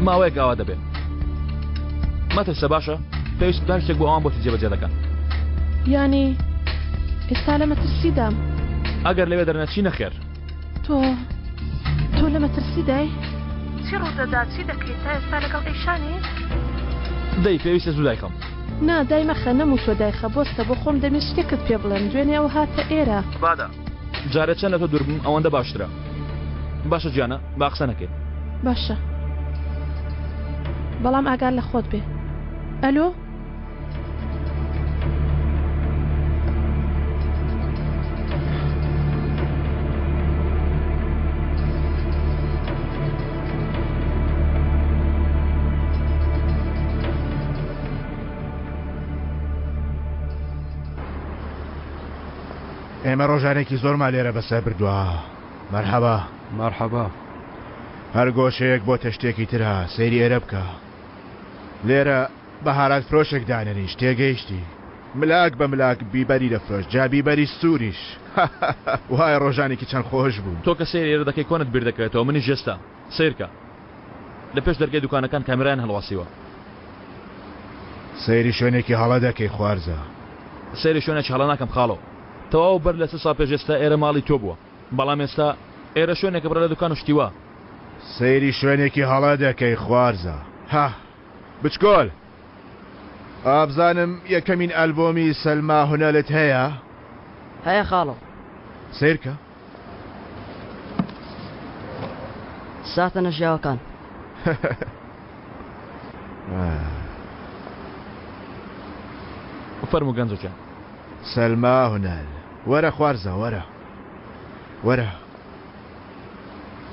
ماوەیەک ئاوا دەبێت مەترسە باشە پێویست دوای شتێک بۆ ئەوان بۆتی جێبەجێ دەکەن یانی ئێستا لە مەترسیدام ئەگەر لەوێ دەرنەچی نەخێر تۆ لە مەترسیدای چی ڕوودەدا چی دەکەیت تا ئێستا لەگەڵ ئەیشانی دەی پێویستە زوو دایخەم نا دای مەخە نەموو تۆ دایخە بۆستە بۆ خۆم دەمێت شتێکت پێ بڵێم دوێنێ ئەو هاتە ئێرە بادا جارە چەند لە تۆ دوور بووم ئەوەندە باشترە باشە گیانە با قسە نەکەین باشە بەڵام ئاگار لە خۆت بێ ئەلۆ ئێمە ڕۆژانێکی زۆرمان لێرە بەسەر بردووە مەرحەبا مەرحەبا هەر گۆشەیەک بۆ تەشتێکی ترە سەیری ئێرە بکە لێرە بەهارات فرۆشێک دانەنیش تێگەیشتی ملاک بە ملاک بیبەری دەفرۆش جا بیبەری سووریش وایە ڕۆژانێکی چەند خۆش بوو تۆ کە سەیری ئێرە دەکەی کۆنت بیر دەکەوێتەوە منی ژێستا سیرکە لە پێش دەرگای دوکانەکان کامێرایان هەڵواسیوە سەیری شوێنێکی هەڵە دەکەی خوارزە سەیری شوێنێکی هەڵە ناکەم خاڵەوە تەواو بەر لە 3 ساڵ پێش ئێستا ئێرە ماڵی تۆ بووە بەڵام ئێستا ئێرە شوێنێکە بڕە لە دوکان و شتیوە سەیری شوێنێکی هەڵە دەکەی خوارزە ها بچکۆل ئابزانم یەکەمین ئەلبۆمی سەلما هونەلت هەیە هەیە خاڵۆ سیرکە ساتە نەژیاوەکان فەرموو گەنجۆکە سەلما هونەل وەرە خوارزە وەرە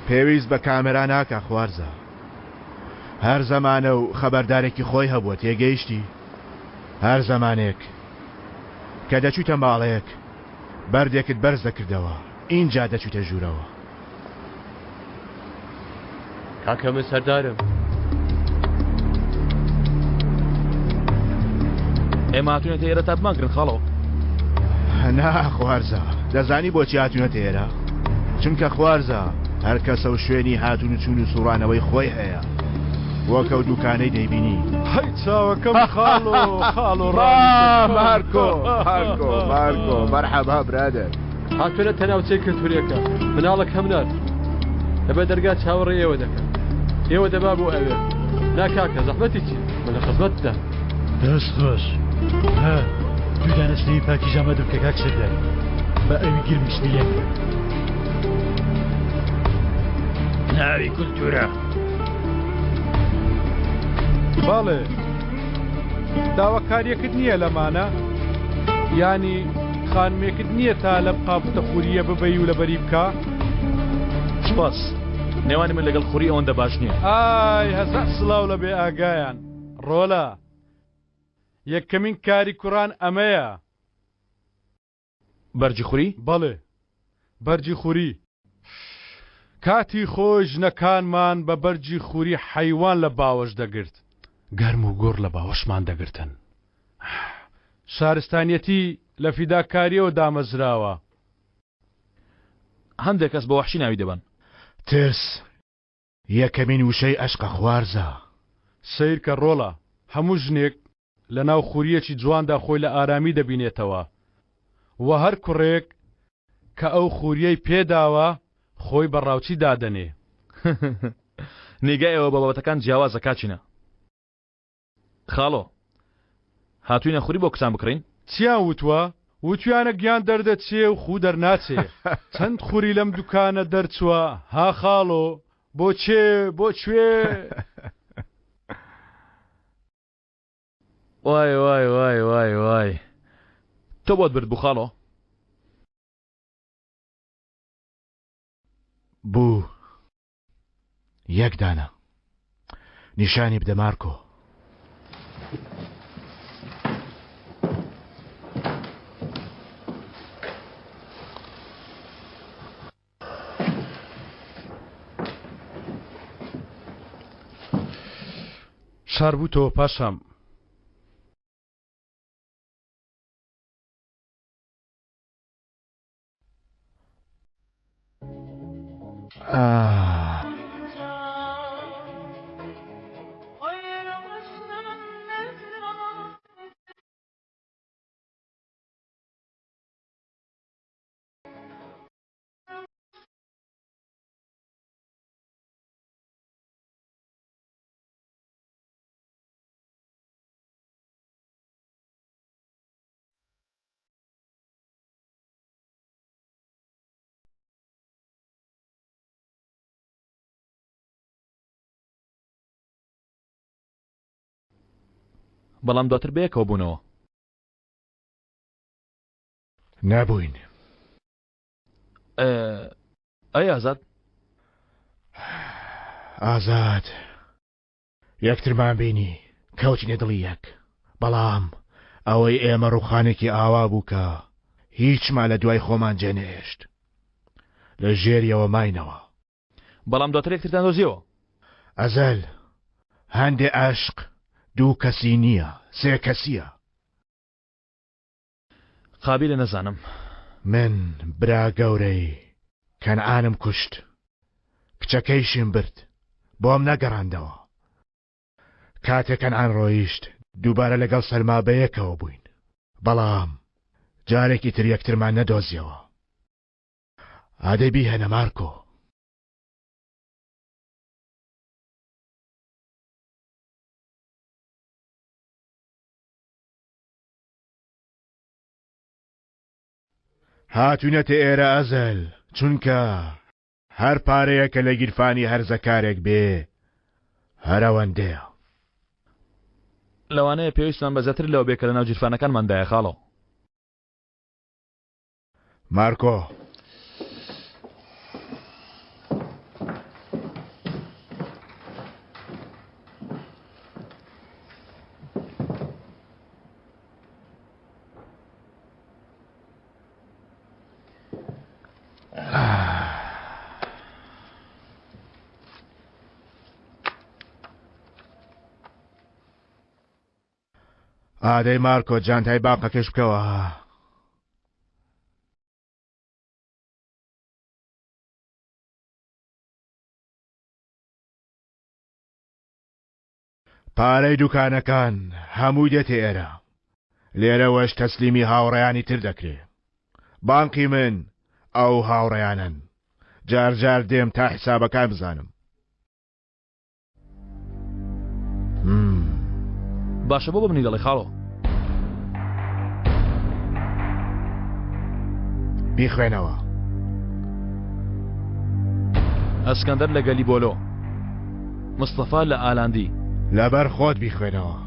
پێویست بە کامێرا ناکە خوارزە هەر زەمانە و خەبەردارێکی خۆی هەبووە تێگەیشتی هەر زەمانێک کە دەچوتە ماڵەیەک بەردێکت بەرز دەکردەوە اینجا دەچوتە ژوورەوە کاکە من سەردارم ئێمە هاتوونێتە ئێرە تا بمانگرن خاڵەوە نا خوارزە دەزانی بۆچی هاتوونەتە ئێرە چونکە خوارزە هەر کەسە و شوێنی هاتوون و چون و سوڕانەوەی خۆی هەیە وەکە و دوکانەی دەیبینی هەی چاوەکەم خاڵۆ مارکۆ مەرحەبا برادر هاتوونەتە ناوچەی کەلتوریەکە مناڵک هەمنار لەبەر دەرگا چاوەڕێ ئێوە دەکەن ئێوە دەبا بۆ ئەوێ ناکاکە زەحمەتی چی من لە خزمەتدا دەست خۆش ها دوو دانەستنی پاکی ژامە دوکە کاک سەردار بە ئەوی گرمشتی یەک ناوی کولتورە باڵێ داواکاریەکت نییە لەمانە ینی خانمێکت نییە تا لەم قاپتە خوریە ببەی و لەبەری بکە سپاس نێوانی من لەگەڵ خوری ئەوەندە باش نییە ئای هەزار سڵاو لە بێ ئاگایان ڕۆڵە یەکەمین کاری کوڕان ئەمەیە بەرجی خوری بەڵێ بەرجی خوری کاتی خۆی ژنەکانمان بە بەرجی خوری حەیوان لە باوەش دەگرت گەرم و گۆڕ لە باوەشمان دەگرتن شارستانیەتی لە فیداکاریەوە دامەزراوە هەندێک کەس بە وەحشی ناوی دەبن ترس یەکەمین وشەی ئەشقە خوارزە سیر کە ڕۆڵە هەموو ژنێک لە ناو خوریەکی جواندا خۆی لە ئارامی دەبینێتەوە و هەر کوڕێک کە ئەو خوریەی پێداوە خۆی بەڕاوچی دادەنێ نیگای ئەوە بەبەتەکان جیاوازە کاچینە خاڵۆ هاتووینە خوری بۆ کسان بکڕین چیان وتووە وتویانە گیان دەردەچێ و خو دەرناچێ چەند خوری لەم دوکانە دەرچووە ها خاڵۆ بۆچێ بۆ کوێ وای تۆ بۆت برد بوو خاڵۆ بوو یەک دانە نیشانی بدە مارکۆ شار بووتەوە پاشام بەڵام دواتر بەیەکەوە بوونەوە. نابووین. ئەی ئازاد؟ ئازاد یەکترمان بینی کەوتینە دڵی یەک، بەڵام ئەوەی ئێمە ڕووخانێکی ئاوا بوو کە هیچمان لە دوای خۆمان جێنێشت، لە ژێریەوە ماینەوە. بەڵام دواتر یەکترتان دۆزیەوە. ئەزەل هەندێ عاشق دوو کەسی نییە، سێ کەسیە. قابیلە نەزانم. من برا گەورەی کەنعانم کوشت، کچەکەیشیم برد، بۆم نەگەڕاندەوە. کاتێک کەنعان ڕۆیشت دووبارە لەگەڵ سەلما بەیەکەوە بووین، بەڵام جارێکی تر یەکترمان نەدۆزیەوە. ئادەبی هەنە مارکۆ. هاتوونەتە ئێرە ئەزەل، چونکە هەر پارەیەکە لە گیرفانی هەرزەکارێک بێ هەرەوەندەیە. لەوانەیە پێویستمان بەزەتر لەوە بێ کە لە ناو جیرفانەکانماندایە خاڵۆ. مارکۆ، ئادەی مارکۆ جانتای باقەکەش بکەوە. پارەی دوکانەکان هەموو دێتێ ئێرە، لێرەوەش تەسلیمی هاوڕێیانی تر دەکرێ. بانقی من ئەو هاوڕێیانن، جار دێم تا حسابەکان بزانم. باشە بۆ ببنی دەڵێ خاڵۆ. بیخوێنەوە. ئەسکەندەر لە گەلی بۆلۆ، مستەفا لە ئالاندی. لەبەر خۆت بیخوێنەوە.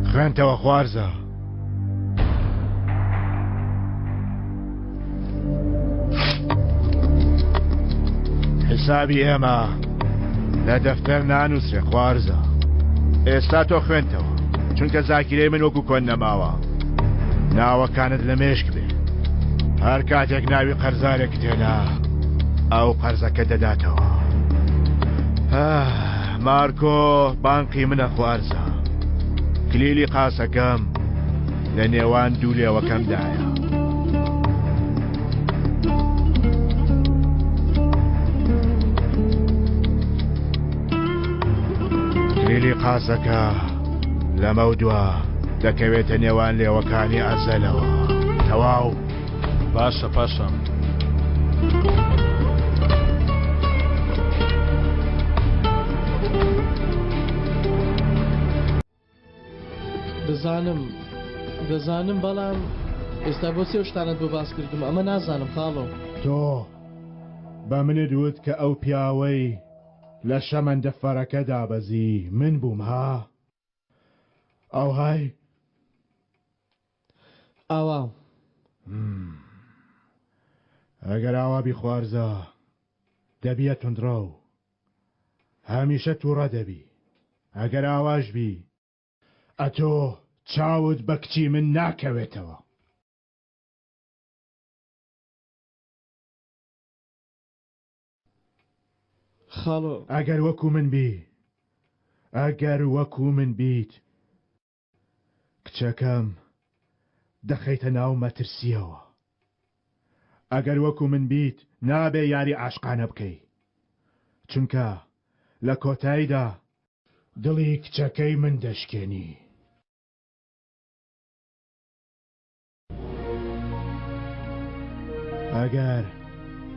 خوێنتەوە خوارزە. حسابی ئێمە لە دەفتەر نانووسێ خوارزە. ئێستا تۆ خوێنتەوە، چونکە زاکیرەی من وەکو کۆن نەماوە. ناوەکانت لە مێشک بێ، هەر کاتێک ناوی قەرزارێک تێنا ئەو قەرزەکە دەداتەوە. مارکۆ بانقی منە خوارزە، کلیلی قاسەکەم لە نێوان دوو لێوەکەمدایە. کلیلی قاسەکە لەمە دووە دەکەوێتە نێوان لێوەکانی ئەزەلەوە. تەواو. باشە پاشە. دەزانم بەڵام ئێستا بۆ چێ شتانت بۆ باس کردم، ئەمە نازانم خاڵۆ. تۆ بە منت وت کە ئەو پیاوەی لە شەمەندە فەرەکە دابەزی من بووم ها؟ ئەو های ئاوا. ئەگەر ئاوا بیخوارزە دەبیە تونندڕە و هەمیشە تووڕە دەبی. ئەگەر ئاواش بی ئەتۆ چاوت بە کچی من ناکەوێتەوە. خاڵۆ ئەگەر وەکو من بیت کچەکەم دەخەیتە ناو مەترسیەوە. ئەگەر وەکو من بیت نابێ یاری عاشقانە بکەی، چونکە لە کۆتاییدا دڵی کچەکەی من دەشکێنی. ئەگەر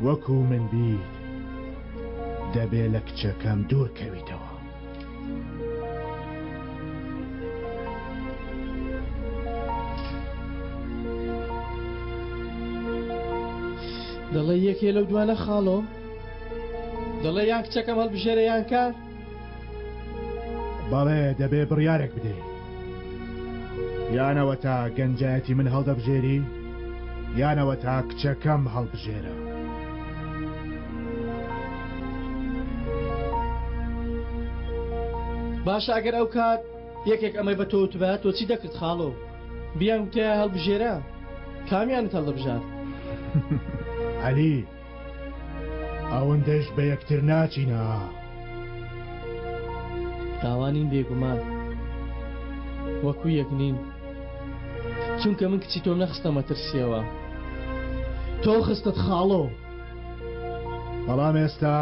وەکو من بیت دەبێ لە کچەکەم دوور کەویتەوە. دەڵێ یەکێ لەو دوانە خاڵۆ؟ دەڵێ یان کچەکەم هەڵبژێرە یان کار بەڵێ دەبێ بڕیارێک بدەی یانەوە تا گەنجایەتی من هەڵدەبژێری یانەوە تا کچەکەم هەڵبژێرە باشە ئەگەر ئەو کات یەکێک ئەمەی بە تۆوتبات تۆ چی دەکرد خاڵۆ بیان وتەیە هەڵبژێرە کامیانت هەڵدەبژار عەلی ئەوەندەش بە یەکتر ناچینە تاوانین بێگومان وەکو یەک نین چونکە من کچی تۆم نەخستە مەترسیەوە تۆ خستت خاڵۆ بەڵام ئێستا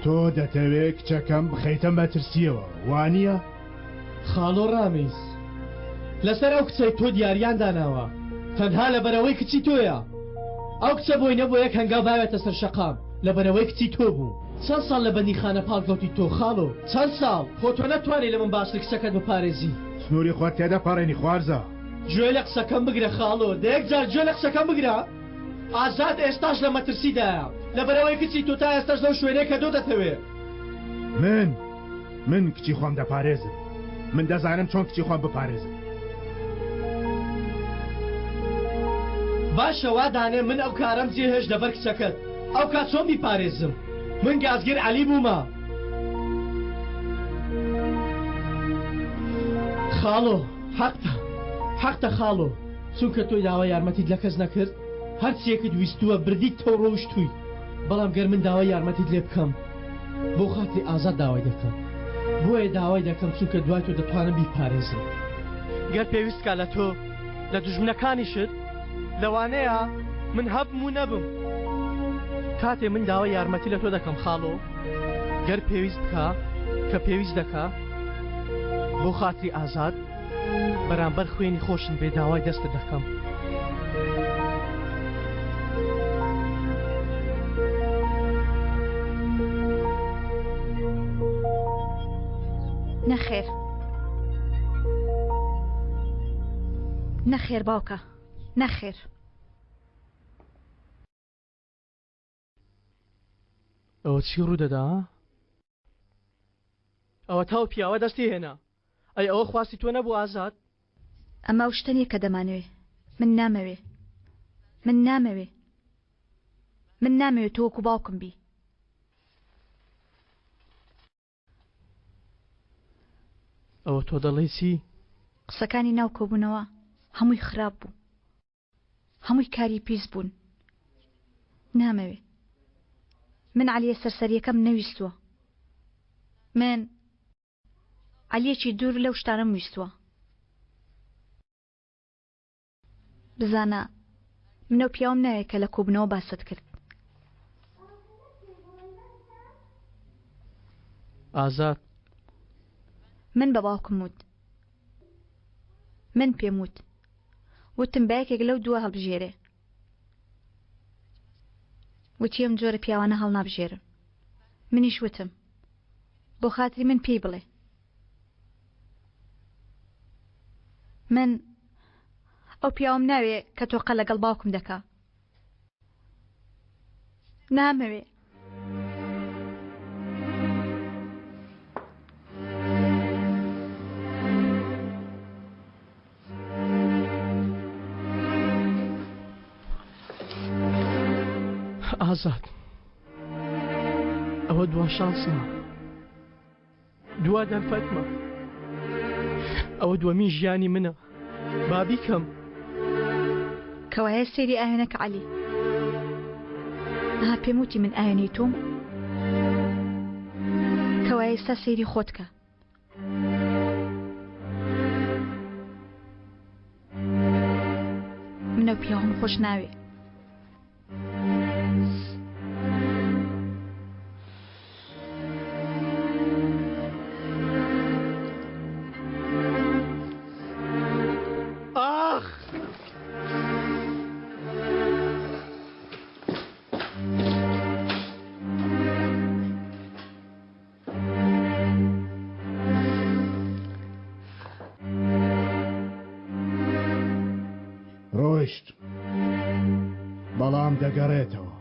تۆ دەتەوێت کچەکەم بخەیتە مەترسیەوە وانییە؟ خاڵۆ ڕامیز لەسەر ئەو کچەی تۆ دیاریان داناوە تەنها لە بەرەوەی کچی تۆیە ئەو کچە بۆی نەبوو یەک هەنگاو باوێتە سەر شەقام لە بەرەوەی کچی تۆ بوو چەند ساڵ لە بەندیخانە پاڵکەوتی تۆ خاڵۆ چەند ساڵ خۆ تۆ نەتوانێت لە من باشتر کچەکەت بپارێزی سنووری خۆت تێدە پەڕێنی خوارزە گوێ لە قسەکەم بگرە خاڵۆ دەیەک جار گوێ لە قسەکەم بگرە ئازاد ئێستاش لە مەترسیدایە لە بەرەوەی کچی تۆ تا ئێستاش لەو شوێنەیە کە دۆ دەتەوێت من کچی خۆم دەپارێزم من دەزانم چۆن کچی خۆم بپارێزم باشە وا دانێ من ئەو کارەم جێهێش لەبەر کچەکەت ئەو کات چۆن بیپارێزم من گازگیر عەلی بوومە خاڵۆ حەقتە خاڵۆ چونکە تۆی داوای یارمەتیت لە کەس نەکرد هەرچیەکت ویستووە بردیت تۆ ڕۆیشتووی بەڵام گەر من داوای یارمەتیت لێ بکەم بۆ خاتری ئازاد داوای دەکەم بۆیە داوای دەکەم چونکە دوای تۆ دەتوانم بیپارێزم گەر پێویستکە لە تۆ لە دوژمنەکانیشت لەوانەیە من هەبم و نەبم کاتێ من داوای یارمەتی لە تۆ دەکەم خاڵۆ گەر پێویست بکە کە پێویست دەکا بۆ خاتری ئازاد بەرامبەر خوێنی خۆشم بێ داوای دەستە دەکەم نەخێر نەخێر باوکە نەخێر ئەوە چی ڕوودەدا ئەوە تاو پیاوە دەستی هێنا ئەی ئەوە خواستی تۆ نەبوو ئازاد ئەمە شتەنیە کە دەمانەوێ من نامەوێ تۆ وەکو باوکم بی ئەوە تۆ دەڵێی چی قسەکانی ناو کۆبوونەوە هەمووی خراپ بوو هەمووی کاری پیس بوون نامەوێ من عەلیە سەرسەریەکەم نەویستووە من عەلیەکی دوور لەو شتانەم ویستووە بزانە منەو پیاوم ناوێت کە لە کۆبوونەوە باست کرد ئازاد من بە باوکم وت من پێم وتم بایەکێک لەو دووە هەڵبژێرێ وتی ئەم جۆرە پیاوانە هەڵ نابژێرن منیش وتم بۆ خاتری من پێی بڵێ من ئەو پیاوم ناوێ کە تۆقە لەگەڵ باوکم دەکا نامەوێ ئازاد ئەوە دوا شانسمە دوا دەرفەتمە ئەوە دووەمین ژیانی منە با بیکەم کەوایە سێری ئاوێنەکە عەلی ئەها پێم وتی من ئاوێنەی تۆم کەوایە ئێستا سێری خۆتکە منە پیاوم خۆش ناوێ ڕۆیشت بەڵام دەگەڕێتەوە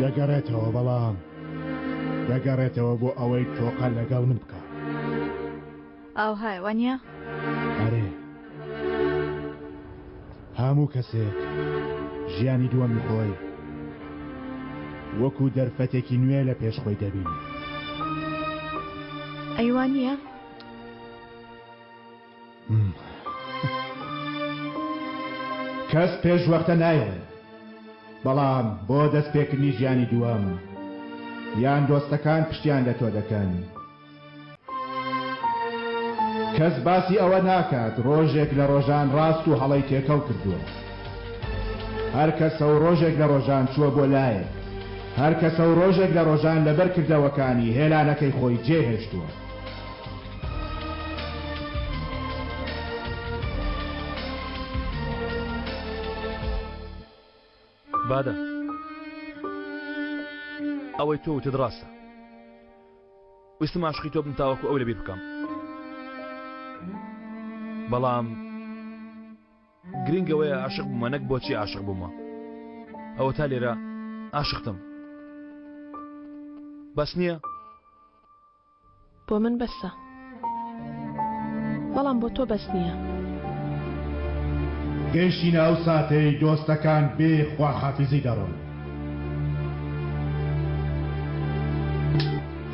دەگەڕێتەوە بەڵام دەگەڕێتەوە بۆ ئەوەی تۆقە لەگەڵ من بکە. ئاو های وانە؟ ئەرێ هەموو کەسێک ژیانی دووەمی خۆی وەکو دەرفەتێکی نوێ لە پێشخۆی دەبینی. ئەیوانە؟ کەس پێش وەختە نایڵێ، بەڵام بۆ دەستپێکردنی ژیانی دووەم یان دۆستەکان پشتیان لە تۆ دەکەن. کەس باسی ئەوە ناکات ڕۆژێک لە ڕۆژان ڕاست و هەڵەی تێکەڵ کردووە. هەر کەسە و ڕۆژێک لە ڕۆژان چووە بۆ لایەک، هەر کەسە و ڕۆژێک لە ڕۆژان لەبەر کردەوەکانی هێلانەکەی خۆی جێهێشتووە. بادە ئەوەی تۆ وتت ڕاستە. ویستم عاشقی تۆ بم تاوەکو ئەو لەبیر بکەم، بەڵام گرنگەوەیە عاشق بوومە، نەک بۆچی عاشق بوومە. ئەوە تا لێرە عاشقتم. بەس نییە؟ بۆ من بەسە، بەڵام بۆ تۆ بەس نییە. گەیشتینە ئەو ساتەی دۆستەکان بێ خواحافیزی دەڕۆن.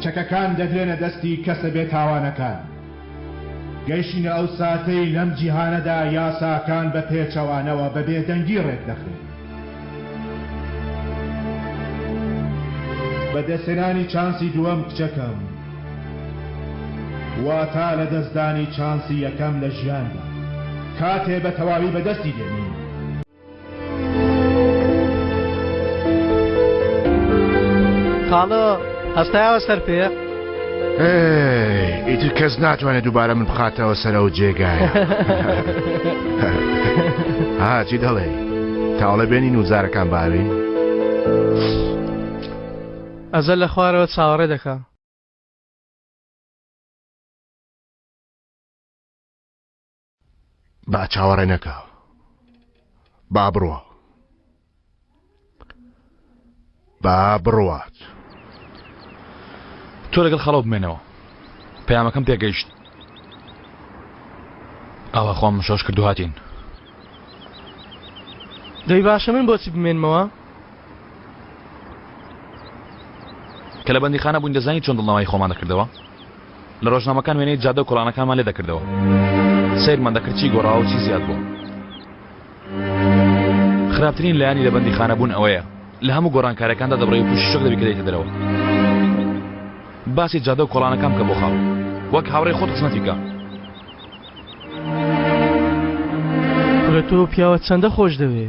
چەکەکان دەدرێنە دەستی کەسە بێ تاوانەکان. گەیشتینە ئەو ساتەی لەم جیهانەدا یاساکان بە پێچەوانەوە بە بێدەنگی ڕێک دەخرێن. بەدەستێنانی چانسی دووەم کچەکەم واتە لە دەستدانی چانسی یەکەم لە ژیاندا کاتێ بە تەواوی بەدەستی دێنین. خاڵۆ هەستایەوە سەر پێ؟ ئیتر کەس ناتوانێت دووبارە من بخاتەوە سەر ئەو جێگایە. چی دەڵێ؟ تاوڵە بێنین و زارەکان باوین؟ ئەزە لە خوارەوە چاوەڕێ دەکا. با چاوەڕێ نەکە، با بڕۆ، با بڕوات. تۆ لەگەڵ خەڵەو بمێنەوە، پەیامەکەم پێگەیشت. ئاوا خۆم شۆش کردو هاتین. دەی باشە من بۆچی بمێنمەوە؟ کە لە بەندیخانە بووین دەزانی چۆن دڵنەوەی خۆمان دەکردەوە. لە ڕۆژنامەکان وێنەی جادە و کۆڵانەکانمان لێ دەکردەوە. سیرمان دەکرد چی گۆڕاوە و چی زیاد بووە. خراپترین لایانی لە بەندیخانە بوون ئەوەیە لە هەموو گۆڕانکاریەکاندا دەبڕێ و تووشی شۆک دەبی کە دەیتە دەرەوە. باسی جادە و کۆڵانەکان بکە بۆ خاڵ، وەک هاوڕێی خۆت قسمەتی بکە. لە تۆ پیاوە چەندە خۆش دەوێ؟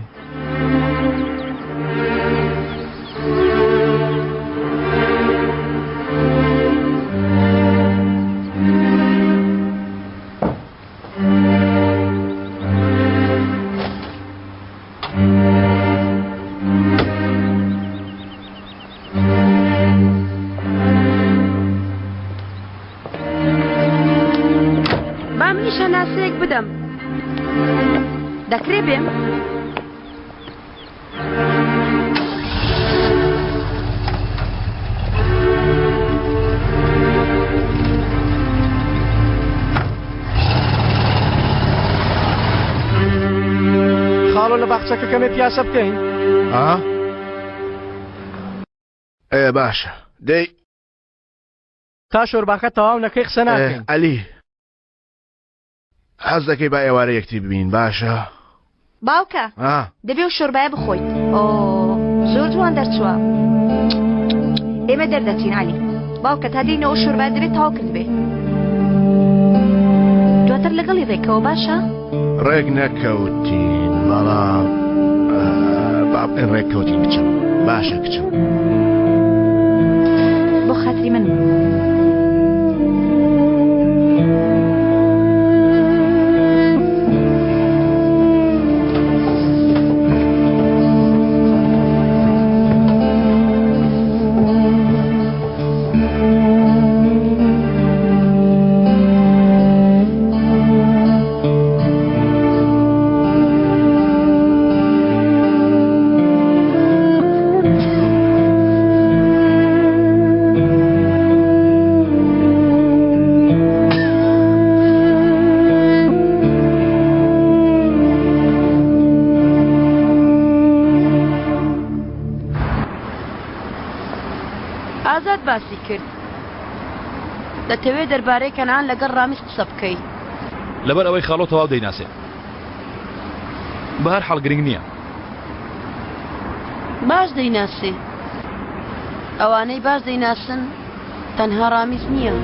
دەکرێ بێم؟ خاڵۆ لە باخچەکە کەمێ پیاسە بکەین. باشە دەی تا شۆرباکە تەواو نەکەی قسە ناکەین. ئەلی حەز دەکەی با ئێوارە یەکتی ببین باشە؟ باوکە دەبێ و شۆربایە بخۆیت. زۆر جوان دەرچووە. ئێمە دەردەچین عەلی. باوکە تا دێینەوە شۆربای دەبێت تەواو کرد بێ. دواتر لەگەڵی ڕێکەوە باشە؟ ڕێک نەکەوتین بەڵام با بڵێن ڕێککەوتین کچم. باشە کچم. بۆ خاتری من. ئازاد باسی کرد دەتەوێت دەربارەی کەنعان لەگەڵ ڕامیز قسە بکەی لەبەر ئەوەی خاڵۆ تەواو دەیناسێ بە هەر حەڵ گرنگ نییە باش دەیناسێ ئەوانەی باش دەیناسن تەنها ڕامیز نییە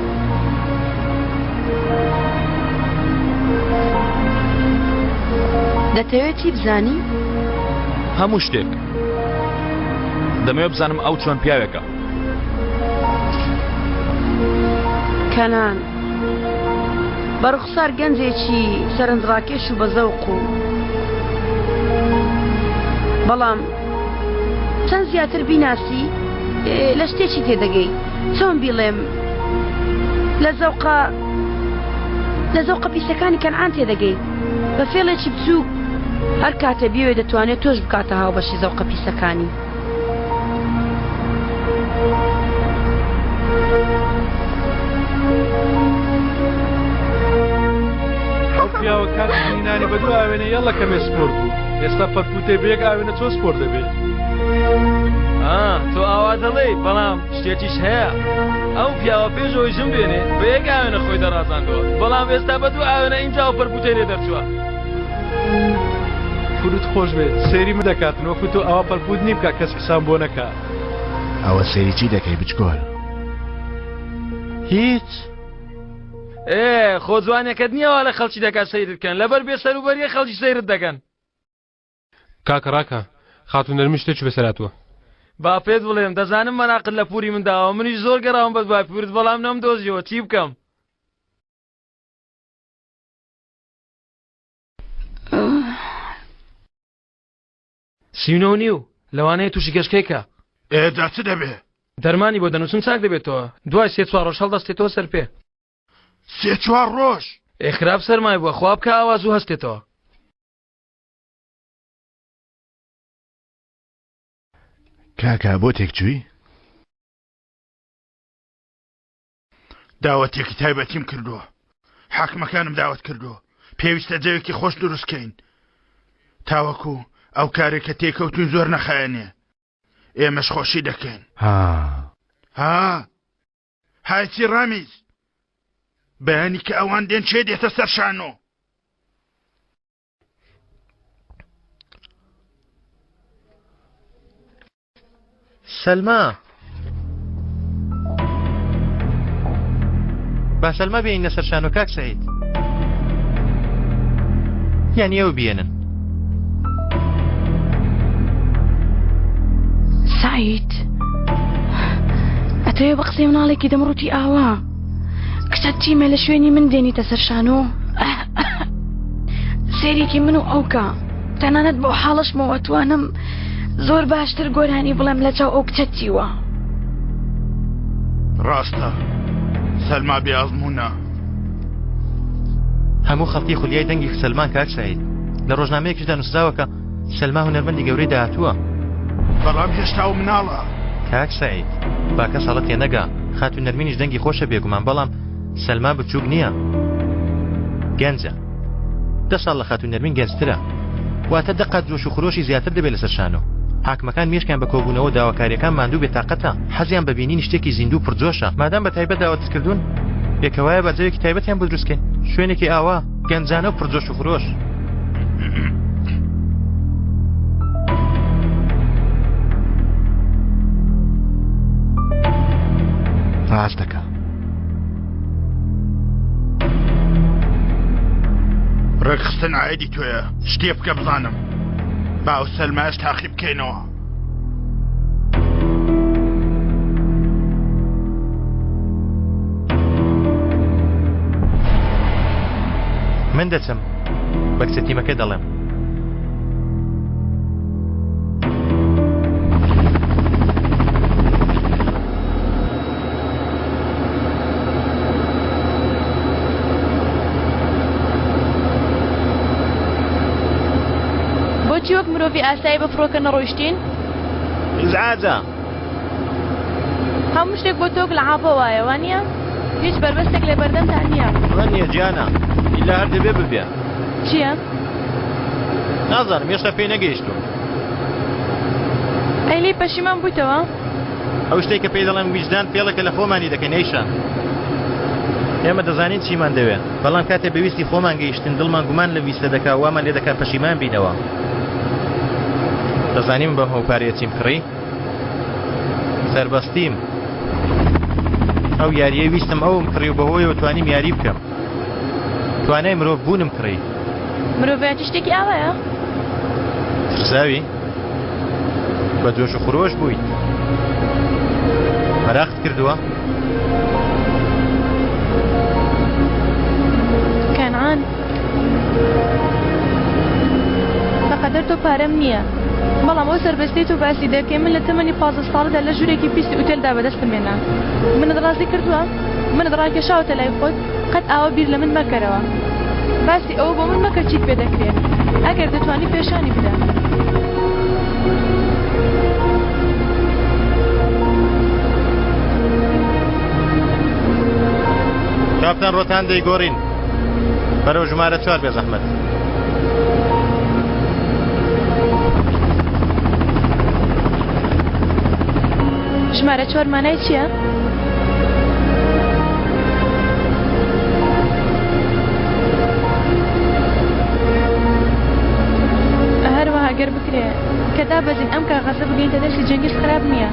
دەتەوێت چی بزانی؟ هەموو شتێک دەمەوێت بزانم ئەو چۆن پیاوێکە کەنان بەڕوخسار گەنجێکی سەرنجڕاکێش و بەزەوق و بەڵام چەند زیاتر بیناسی لە شتێکی تێدەگەی چۆن بیڵێم لە زەوقە پیسەکانی کەنعان تێدەگەی بە فێڵێکی بچووک هەر کاتە بیوێ دەتوانێت تۆش بکاتە هاوبەشی زەوقە پیسەکانی پیاوە کارانی نانی بە دوو ئاوێنە یەڵە کەمێ سپۆرت بوو ئێستا پەرپوتێ بەیەک ئاوێنە چۆ سپۆرت دەبێت تۆ ئاوا دەڵێ بەڵام شتێکیش هەیە ئەو پیاوە پێشەوەی ژم بێنێ بە یەک ئاوێنە خۆی دەڕازاندەوە بەڵام ئێستا بە دوو ئاوێنە ئینجا و پەرپوتێ لێ دەرچووە فرود خۆش بێت سێری من دەکاتن وەکو تۆ ئەوە پەرپوت نیم بکە کەس قسان بۆ نەکا ئەوە سێری چی دەکەی بچکۆل هیچ خۆ جوانێکت نییەوە لە خەڵکی دەکات سەیرت بکەن لەبەر بێسەر و بەریە خەڵکی سەیرت دەکەن کاکە ڕاکە خاتون نەرمی شتێکی بەسەراتوە با پێت بڵێم دەزانم مەناقل لە پووری منداوە منیش زۆر گەڕاوم بەس با پورت بەڵام نەمدۆزیەوە چی بکەم سیونە و نیو لەوانەیە تووشی گەشتکەیکە ئێدا چ دەبێ دەرمانی بۆ دەنووسن چاک دەبێتەوە دوای سێ چوار ڕۆژ هەڵدەستێتەوە سەر پێ سێ چوار ڕۆژ خراپ سەرمای بووە خواب کە ئاواز و هەستێتەوە کاکا بۆ تێکچووی داوەتێکی تایبەتیم کردووە حاکمەکانم داوەت کردووە پێویستە جەوێکی خۆش دروستکەین تاوەکو ئەو کارێکە تێکەوتون زۆر نەخایەنێ ئێمەش خۆشی دەکەین هاچی ڕامیز بەیانی کە ئەوان دێن چێ دێتە سەر شانۆ سەلما با سەلما بێنە سەر شانۆ کاک سەعید یانی ئەو بێنن سعید ئەتەوێ بە قسەی مناڵێکی دەمڕوتی ئاوا کچەت چیمە لە شوێنی من دێنیتە سەر شانۆ سێریکی من و ئەوکە تەنانەت بۆ حاڵشمەوە توانم زۆر باشتر گۆرانی بڵێم لە چاو ئەو کچەت چیوە ڕاستە سەلما بێئەزموونە هەموو خەڵکی خولیای دەنگی سەلمان کاک سەعید لە ڕۆژنامەیەکیشدا نووسراوە کە سەلما هونەرمەندی گەورەی داهاتووە بەڵام هێشتا و مناڵە کاک سەعید با کەس هەڵە تێنەگا خاتون نەرمینیش دەنگی خۆشە بێگومان بەڵام سەلما بچووک نییە گەنجە 10 ساڵ لە خاتون نەرمین گەنجترە واتە دەقات جۆش و خرۆشی زیاتر دەبێت لەسەر شانۆ حاکمەکان مێشکیان بە کۆبوونەوە داواکاریەکان ماندوو بێتاقەتە حەزیان بە بینینی شتێکی زیندوو پرجۆشە مادام بە تایبەت داوەتکردوون پێکەوایە بە جەوێکی تایبەتیان بۆ دروستکەین شوێنێکی ئاوا گەنجانە و پرجۆش و خرۆش ڕاست دەکە ڕێکخستن ئایدی تۆیە شتێ بکە بزانم باو سەلماش تاقی بکەینەوە من دەچم بە کچە تیمەکە دەڵێم بۆچی وەک مرۆڤی ئاسایی بە فڕۆکە نەڕۆیشتین؟ ئیزعاجە هەموو شتێک بۆ تۆک لە عاپە وایە وانە؟ هیچ بربەستێک لێ بەردەمتان نییە ڕەنیە گیانە ئیلا هەر دەبێ ببێ چییە؟ نازانم هێشتا پێی نەگەیشتوم ئەی لێی پەشیمان بوویتەوە؟ ئەو شتێک کە پێی دەڵێن ویجدان فێڵەکە لە خۆمانی دەکەین ئەیشان ئێمە دەزانین چیمان دەوێت بەڵام کاتێ بەویستی خۆمان گەیشتن دڵمان گومان لە ویستە دەکا وامان لێ دەکات پەشیمان بینەوە دەزانیم بە هەوپارەیە چیم کڕی سەربەستیم ئەو یاریە ویستم ئەوم کڕی و بەهۆیەوە توانیم یاری بکەم توانای مرۆڤ بوونم کڕی مرۆڤایەتی شتێکی ئاوایە ترساوی بە جۆش و خۆش بوویت مەراقت کردووە کەنعان بەقەدەر تۆ پارەم نییە بەڵام ئەو سەربەستەی تۆ باسی دەکەی من لە تەمەنی 15 ساڵدا لە ژوورێکی پیسی ئوتێلدا بەدەستمێنا منت ڕاستی کردووە منت ڕاکێشاوتە لای خۆت قەت ئاوە بیر لە من مەکەرەوە باسی ئەوە بۆ من مەکە چیت پێ دەکرێت ئەگەر دەتوانی پێشانی بدە کاپتان ڕۆتان دەیگۆڕین بەرەو ژمارە 4 بێ زەحمەت ژمارە 4 مانای چییە؟ هەروەها گەر بکرێ کە دابەزین ئەم کاغەزە بگەینتە دەستی جەنگیز خراپ نییە